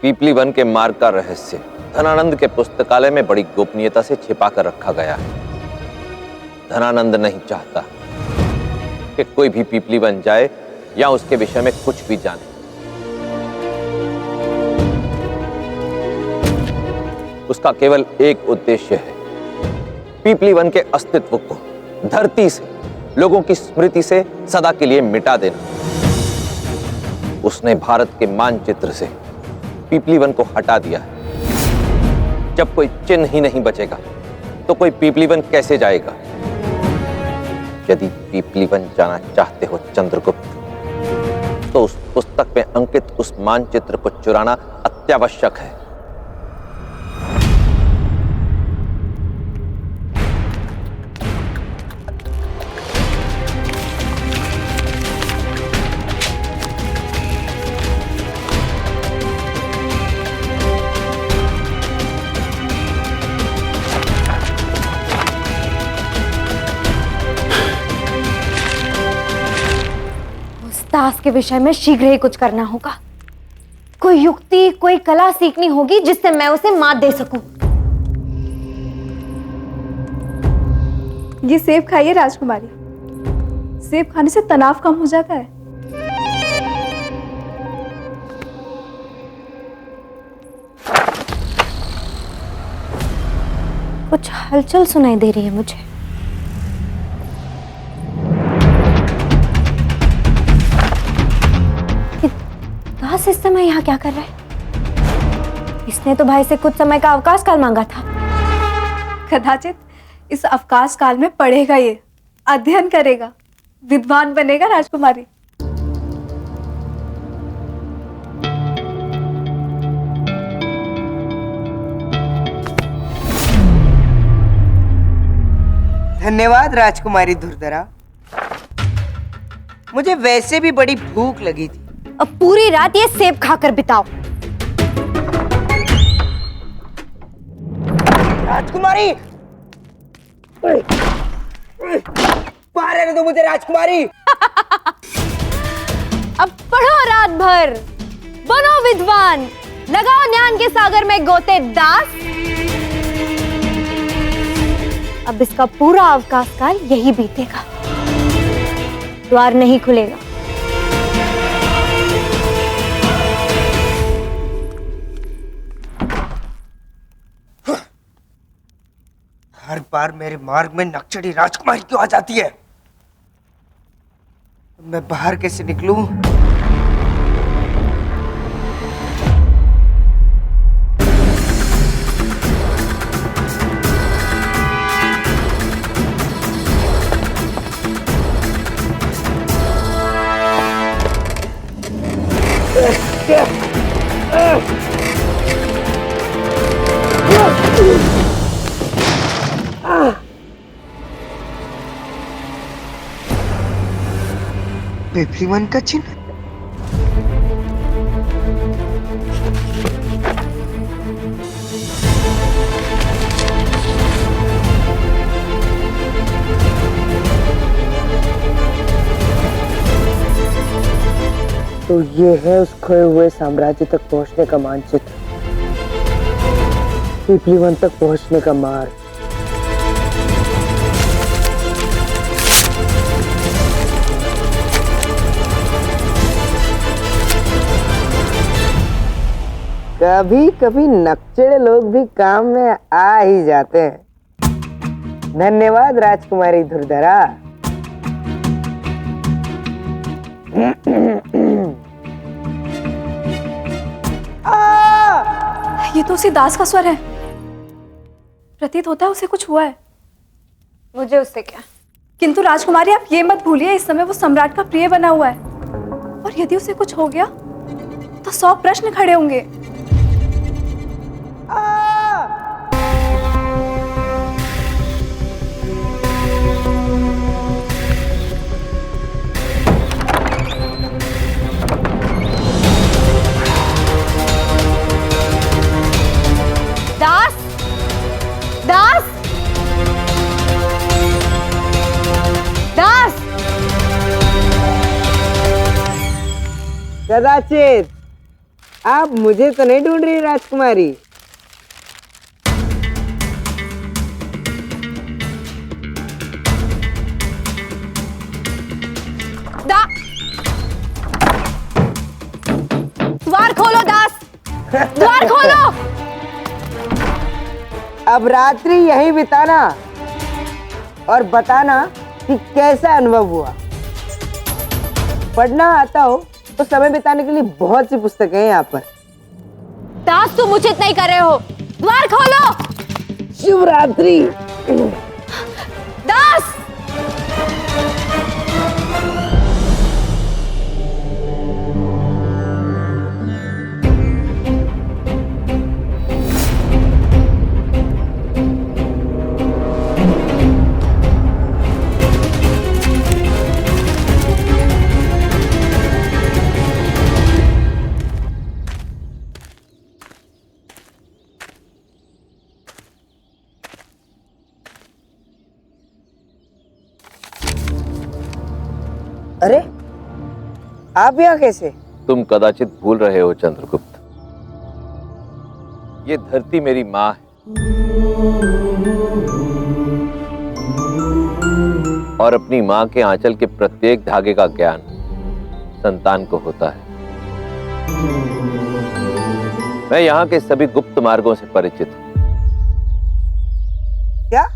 पीपली one के मार्ग का रहस्य धनानंद के पुस्तकालय में बड़ी गोपनीयता से छिपा कर रखा गया है। धनानंद नहीं चाहता कि कोई भी पीपली वन जाए या उसके विषय में कुछ भी जाने। उसका केवल एक उद्देश्य है, पीपली वन के अस्तित्व को धरती से, लोगों की स्मृति से सदा के लिए मिटा देना। उसने भारत के मानचित्र से पीपली वन को हटा दिया है। जब कोई चिन्ह ही नहीं बचेगा तो कोई पीपली वन कैसे जाएगा? यदि पीपली वन जाना चाहते हो चंद्रगुप्त, तो उस पुस्तक में अंकित उस मानचित्र को चुराना अत्यावश्यक है। दास के विषय में शीघ्र ही कुछ करना होगा। कोई युक्ति, कोई कला सीखनी होगी जिससे मैं उसे मात दे सकूं। ये सेब खाइए राजकुमारी, सेब खाने से तनाव कम हो जाता है। कुछ हलचल सुनाई दे रही है मुझे। दास इस समय यहाँ क्या कर रहा है? इसने तो भाई से कुछ समय का अवकाश काल मांगा था। कदाचित इस अवकाश काल में पढ़ेगा, ये अध्ययन करेगा, विद्वान बनेगा राजकुमारी। धन्यवाद राजकुमारी धुरधरा। मुझे वैसे भी बड़ी भूख लगी थी। अब पूरी रात ये सेब खाकर बिताओ। राजकुमारी, बाहर रहने दो मुझे राजकुमारी। अब पढ़ो रात भर, बनो विद्वान, लगाओ ज्ञान के सागर में गोते दास। अब इसका पूरा अवकाश काल यही बीतेगा, द्वार नहीं खुलेगा। हर बार मेरे मार्ग में नक्शड़ी राजकुमारी क्यों आ जाती है? मैं बाहर कैसे निकलूं? पीपली वन का चिन्ह। तो ये है उस खोए हुए साम्राज्य तक पहुंचने का मानचित्र, पीपली वन तक पहुंचने का मार्ग। कभी कभी नक्चड़े लोग भी काम में आ ही जाते हैं। धन्यवाद राजकुमारी धुरधरा। ये तो उसी दास का स्वर है। प्रतीत होता है उसे कुछ हुआ है। मुझे उससे क्या? किंतु राजकुमारी आप ये मत भूलिए, इस समय वो सम्राट का प्रिय बना हुआ है, और यदि उसे कुछ हो गया तो 100 प्रश्न खड़े होंगे। दास, दास, दास। कदाचित आप मुझे तो नहीं ढूंढ रही राजकुमारी? द्वार खोलो दास, द्वार खोलो। अब रात्रि यहीं बिताना और बताना कि कैसा अनुभव हुआ। पढ़ना आता हो तो समय बिताने के लिए बहुत सी पुस्तकें हैं यहाँ पर। दास तुम उचित नहीं कर रहे हो, द्वार खोलो। शुभ रात्रि। दास अरे आप यहाँ कैसे? तुम कदाचित भूल रहे हो चंद्रगुप्त, ये धरती मेरी माँ है और अपनी माँ के आंचल के प्रत्येक धागे का ज्ञान संतान को होता है। मैं यहाँ के सभी गुप्त मार्गों से परिचित हूँ। क्या?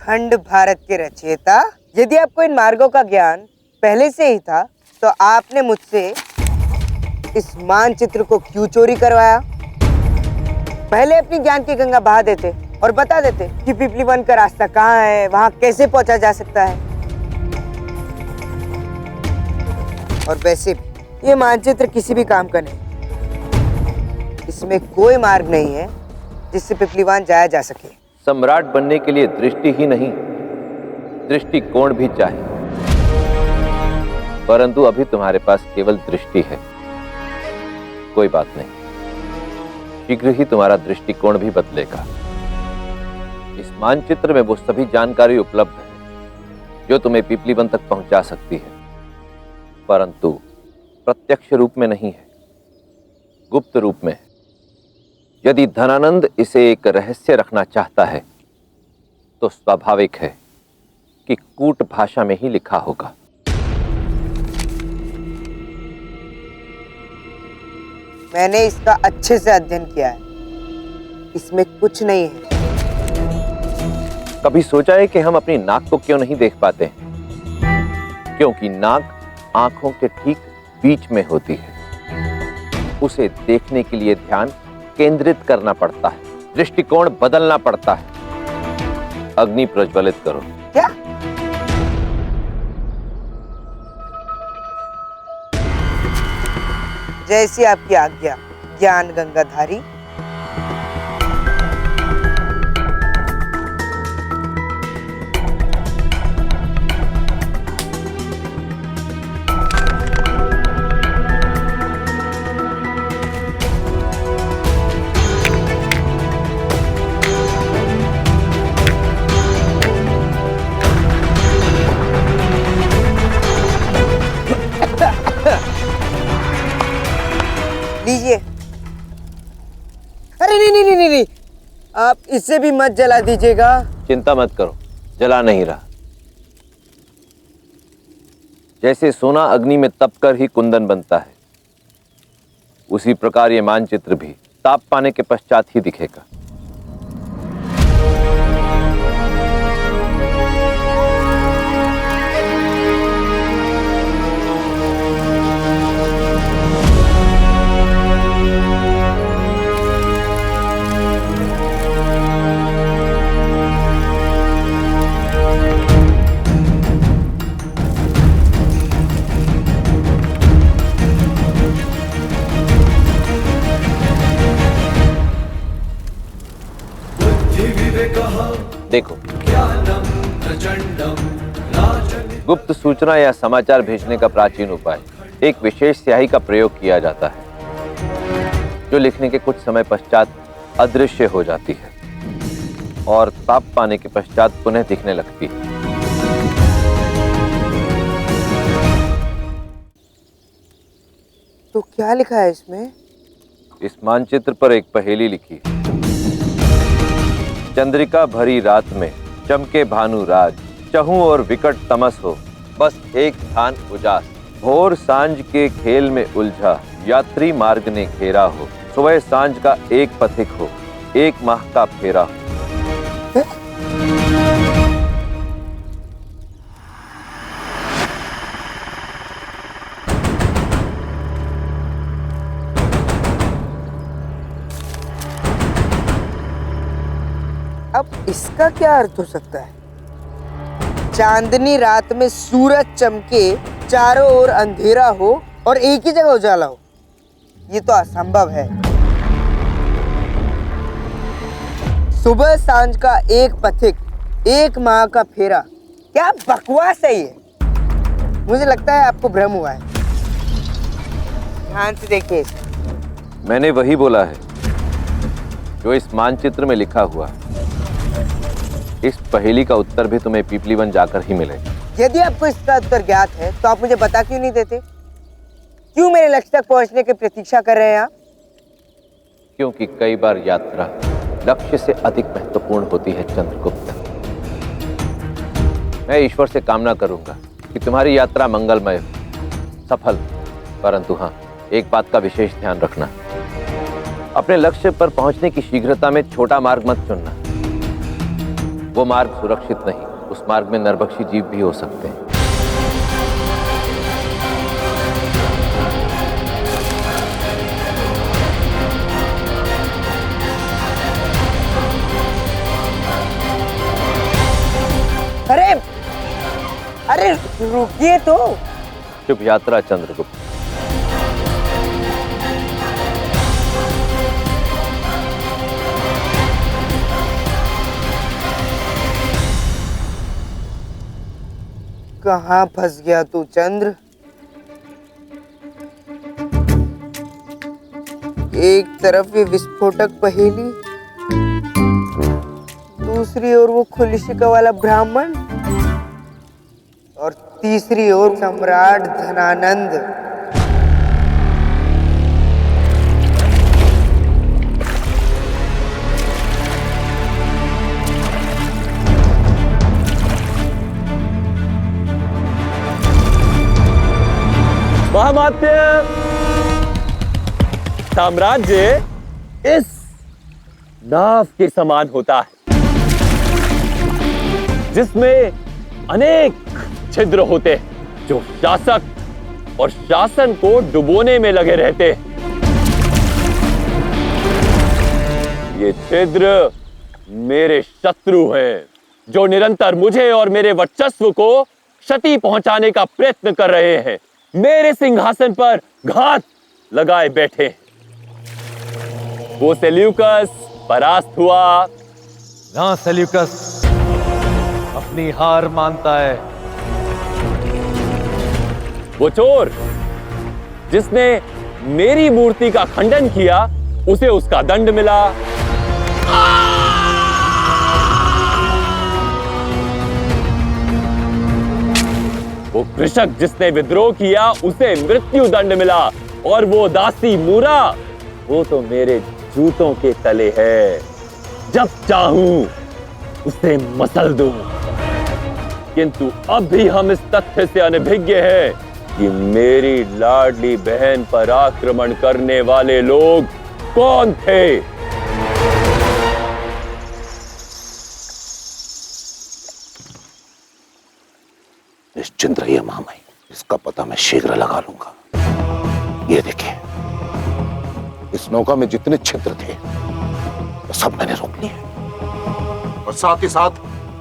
खंड भारत के रचयिता, यदि आपको इन मार्गों का ज्ञान पहले से ही था तो आपने मुझसे इस मानचित्र को क्यों चोरी करवाया? पहले अपनी ज्ञान की गंगा बहा देते और बता देते कि पिपली वन का रास्ता कहाँ है, वहां कैसे पहुंचा जा सकता है। और वैसे भी ये मानचित्र किसी भी काम का नहीं, इसमें कोई मार्ग नहीं है जिससे पिपलीवान जाया जा सके। सम्राट बनने के लिए दृष्टि ही नहीं, दृष्टिकोण भी चाहिए, परंतु अभी तुम्हारे पास केवल दृष्टि है। कोई बात नहीं, शीघ्र ही तुम्हारा दृष्टिकोण भी बदलेगा। इस मानचित्र में वो सभी जानकारी उपलब्ध है जो तुम्हें पिपली वन तक पहुंचा सकती है, परंतु प्रत्यक्ष रूप में नहीं है, गुप्त रूप में है। यदि धनानंद इसे एक रहस्य रखना चाहता है तो स्वाभाविक है कि कूट भाषा में ही लिखा होगा। मैंने इसका अच्छे से अध्ययन किया है, इसमें कुछ नहीं है। कभी सोचा है कि हम अपनी नाक को क्यों नहीं देख पाते हैं? क्योंकि नाक आंखों के ठीक बीच में होती है। उसे देखने के लिए ध्यान केंद्रित करना पड़ता है, दृष्टिकोण बदलना पड़ता है। अग्नि प्रज्वलित करो। क्या? जैसी आपकी आज्ञा ज्ञान गंगाधारी। लीजिए। अरे नहीं नहीं नहीं नहीं, आप इससे भी मत जला दीजिएगा। चिंता मत करो, जला नहीं रहा। जैसे सोना अग्नि में तपकर ही कुंदन बनता है, उसी प्रकार ये मानचित्र भी ताप पाने के पश्चात ही दिखेगा। देखो, गुप्त सूचना या समाचार भेजने का प्राचीन उपाय, एक विशेष स्याही का प्रयोग किया जाता है जो लिखने के कुछ समय पश्चात अदृश्य हो जाती है और ताप पाने के पश्चात पुनः दिखने लगती है। तो क्या लिखा है इसमें? इस मानचित्र पर एक पहेली लिखी है। चंद्रिका भरी रात में चमके भानु राज, चहु और विकट तमस हो, बस एक स्थान उजास। भोर सांझ के खेल में उलझा, यात्री मार्ग ने घेरा हो, सुबह सांझ का एक पथिक हो, एक माह का फेरा हो। अब इसका क्या अर्थ हो सकता है? चांदनी रात में सूरज चमके, चारों ओर अंधेरा हो और एक ही जगह उजाला हो, ये तो असंभव है। सुबह सांझ का एक पथिक, एक माह का फेरा, क्या बकवास है ये? मुझे लगता है आपको भ्रम हुआ है। ध्यान से देखिए इसे। मैंने वही बोला है जो इस मानचित्र में लिखा हुआ है। इस पहेली का उत्तर भी तुम्हें पीपली वन जाकर ही मिलेगा। यदि आपको इसका उत्तर ज्ञात है तो आप मुझे बता क्यों नहीं देते? क्यों मेरे लक्ष्य तक पहुंचने की प्रतीक्षा कर रहे हैं आप? क्योंकि कई बार यात्रा लक्ष्य से अधिक महत्वपूर्ण होती है चंद्रगुप्त। मैं ईश्वर से कामना करूंगा कि तुम्हारी यात्रा मंगलमय हो, सफल। परंतु हाँ, एक बात का विशेष ध्यान रखना, अपने लक्ष्य पर पहुंचने की शीघ्रता में छोटा मार्ग मत चुनना। वो मार्ग सुरक्षित नहीं, उस मार्ग में नरभक्षी जीव भी हो सकते हैं। अरे अरे रुकिए तो। शुभ यात्रा चंद्रगुप्त। कहाँ फंस गया तू चंद्र? एक तरफ ये विस्फोटक पहेली, दूसरी ओर वो खुलिशिका वाला ब्राह्मण, और तीसरी ओर सम्राट धनानंद। महामात्य, साम्राज्य इस नाव के समान होता है जिसमें अनेक छिद्र होते हैं जो शासक और शासन को डुबोने में लगे रहते हैं। ये छिद्र मेरे शत्रु हैं जो निरंतर मुझे और मेरे वर्चस्व को क्षति पहुंचाने का प्रयत्न कर रहे हैं। मेरे सिंहासन पर घात लगाए बैठे हैं। वो सेल्यूकस परास्त हुआ। ना सेल्यूकस अपनी हार मानता है। वो चोर जिसने मेरी मूर्ति का खंडन किया, उसे उसका दंड मिला। वो कृषक जिसने विद्रोह किया, उसे मृत्यु दंड मिला। और वो दासी मूरा, वो तो मेरे जूतों के तले है। जब चाहूं उसे मसल दूं। किंतु अब भी हम इस तथ्य से अनभिज्ञ हैं कि मेरी लाडली बहन पर आक्रमण करने वाले लोग कौन थे। निश्चिंत रहिए महामहिम, इसका पता मैं शीघ्र लगा लूंगा। ये देखिए, इस नौका में जितने छिद्र थे वो सब मैंने रोक लिए और साथ ही साथ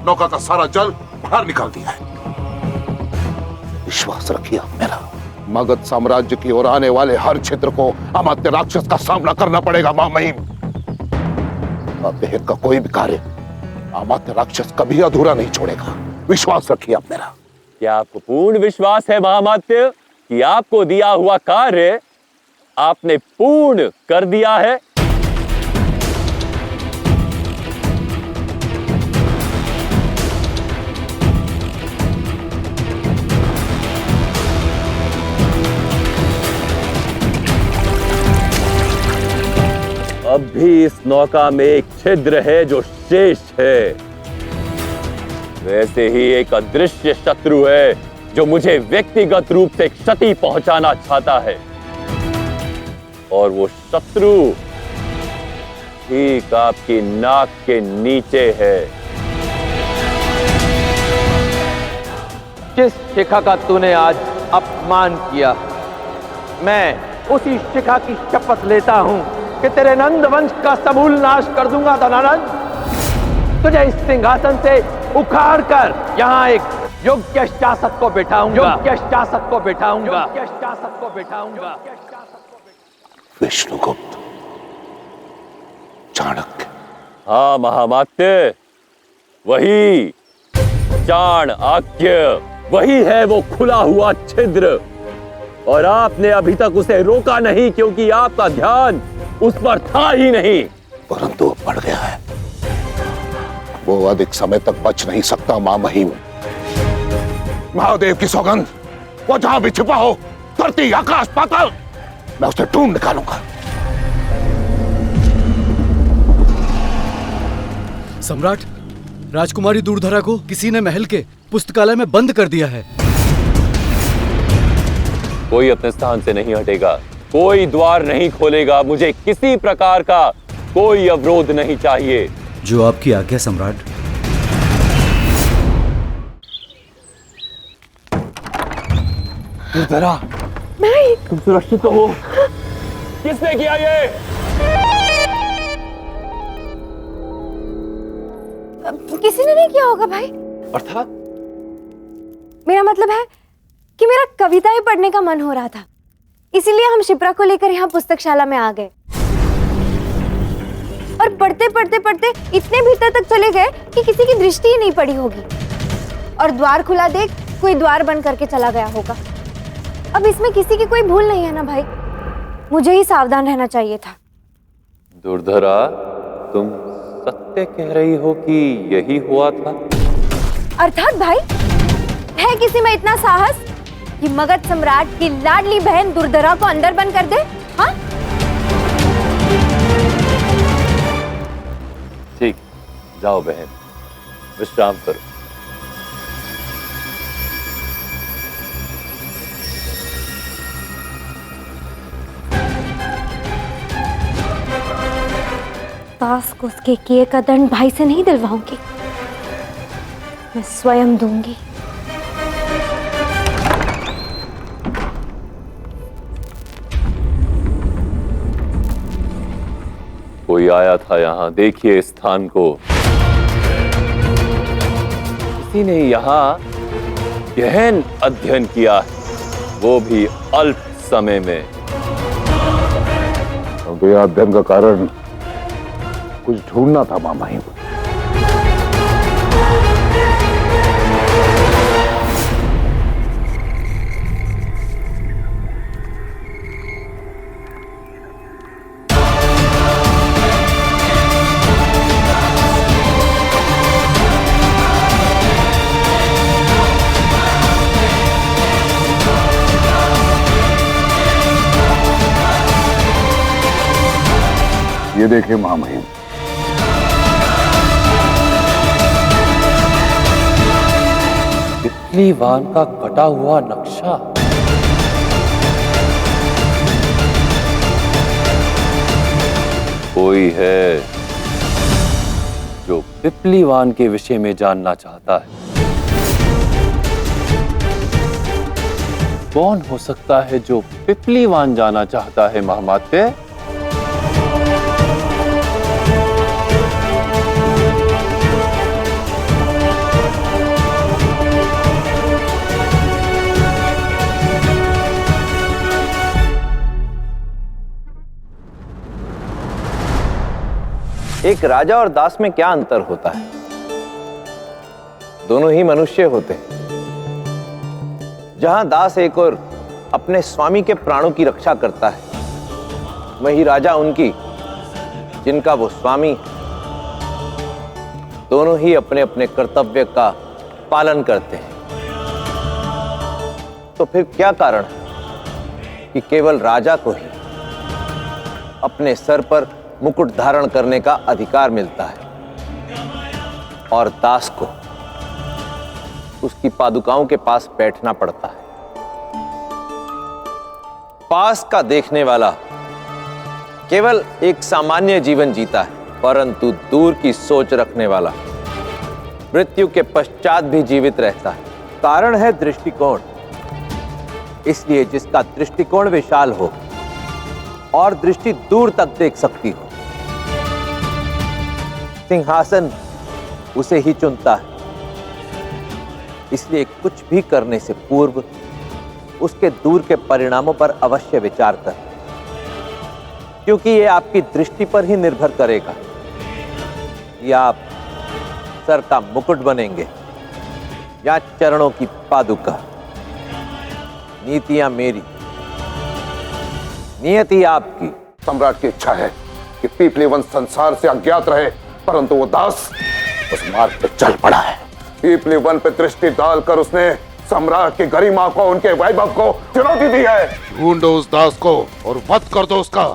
नौका का सारा जल बाहर निकाल दिया है। विश्वास रखिए आप मेरा। मगध साम्राज्य की ओर आने वाले हर छिद्र को अमात्य राक्षस का सामना करना पड़ेगा महामहिम। अभेद का कोई भी कार्य अमात्य राक्षस कभी अधूरा नहीं छोड़ेगा। विश्वास रखिए आप मेरा। क्या आपको पूर्ण विश्वास है महामात्य कि आपको दिया हुआ कार्य आपने पूर्ण कर दिया है? अब भी इस नौका में एक छिद्र है जो शेष है। वैसे ही एक अदृश्य शत्रु है जो मुझे व्यक्तिगत रूप से क्षति पहुंचाना चाहता है, और वो शत्रु ठीक आपकी नाक के नीचे है। जिस शिखा का तूने आज अपमान किया, मैं उसी शिखा की शपथ लेता हूं कि तेरे नंद वंश का समूल नाश कर दूंगा धनानंद। तुझे इस सिंहासन से उखाड़ कर यहाँ एक योग्य शासक को बिठाऊंगा, योग्य शासक को बिठाऊंगा, योग्य शासक को बिठाऊंगा। विष्णुगुप्त, चाणक्य। हाँ महामात्य, वही चाणक्य, वही है वो खुला हुआ छिद्र, और आपने अभी तक उसे रोका नहीं क्योंकि आपका ध्यान उस पर था ही नहीं। परंतु अब बढ़ गया है, वो अधिक समय तक बच नहीं सकता। मां महिम, महादेव की सौगंध, वो जहां भी छिपा हो, धरती आकाश पाताल, मैं उसे ढूंढ निकालूंगा। सम्राट, राजकुमारी दूरधरा को किसी ने महल के पुस्तकालय में बंद कर दिया है। कोई अपने स्थान से नहीं हटेगा, कोई द्वार नहीं खोलेगा, मुझे किसी प्रकार का कोई अवरोध नहीं चाहिए। जो आपकी आज्ञा सम्राट। दूरधरा, तुम सुरक्षित हो? किसने किया ये? किसी ने नहीं किया होगा भाई। अर्थात? मेरा मतलब है कि मेरा कविताएं पढ़ने का मन हो रहा था, इसीलिए हम शिप्रा को लेकर यहाँ पुस्तकशाला में आ गए, और पढ़ते पढ़ते पढ़ते इतने भीतर तक चले गए कि किसी की दृष्टि ही नहीं पड़ी होगी, और द्वार खुला देख कोई द्वार बंद करके चला गया होगा। अब इसमें किसी की कोई भूल नहीं है ना भाई, मुझे ही सावधान रहना चाहिए था। दूरधरा, तुम सत्य कह रही हो कि यही हुआ था? अर्थात भाई, है किसी में इतना साहस कि मगध सम्राट की लाडली बहन दुर्धरा को अंदर बंद कर दे? हाँ? ठीक, जाओ बहन, विश्राम करो। दास को उसके किए का दंड भाई से नहीं दिलवाऊंगी, मैं स्वयं दूंगी। कोई आया था यहाँ, देखिए इस स्थान को। किसी ने यहाँ गहन अध्ययन किया है, वो भी अल्प समय में। तो यह अध्ययन का कारण कुछ ढूंढना था मां महिम। ये देखिए मां महिम, पिपलीवान का कटा हुआ नक्शा। कोई है जो पिपलीवान के विषय में जानना चाहता है। कौन हो सकता है जो पिपलीवान जाना चाहता है महामात्य? एक राजा और दास में क्या अंतर होता है? दोनों ही मनुष्य होते हैं। जहां दास एक और अपने स्वामी के प्राणों की रक्षा करता है, वही राजा उनकी जिनका वो स्वामी। दोनों ही अपने अपने कर्तव्य का पालन करते हैं। तो फिर क्या कारण है कि केवल राजा को ही अपने सर पर मुकुट धारण करने का अधिकार मिलता है और दास को उसकी पादुकाओं के पास बैठना पड़ता है। पास का देखने वाला केवल एक सामान्य जीवन जीता है, परंतु दूर की सोच रखने वाला मृत्यु के पश्चात भी जीवित रहता है। कारण है दृष्टिकोण। इसलिए जिसका दृष्टिकोण विशाल हो और दृष्टि दूर तक देख सकती हो, सिंहासन उसे ही चुनता है। इसलिए कुछ भी करने से पूर्व उसके दूर के परिणामों पर अवश्य विचार कर, क्योंकि यह आपकी दृष्टि पर ही निर्भर करेगा या आप सर का मुकुट बनेंगे या चरणों की पादुका। नीतियां मेरी, नियति आपकी। सम्राट की इच्छा है कि पीपली वंश संसार से अज्ञात रहे, परंतु वो दास उस मार्ग पे चल पड़ा है। पीपली वन पे दृष्टि डालकर उसने सम्राट की गरिमा को, उनके वैभव को चुनौती दी है। ढूंढो उस दास को और वध कर दो उसका।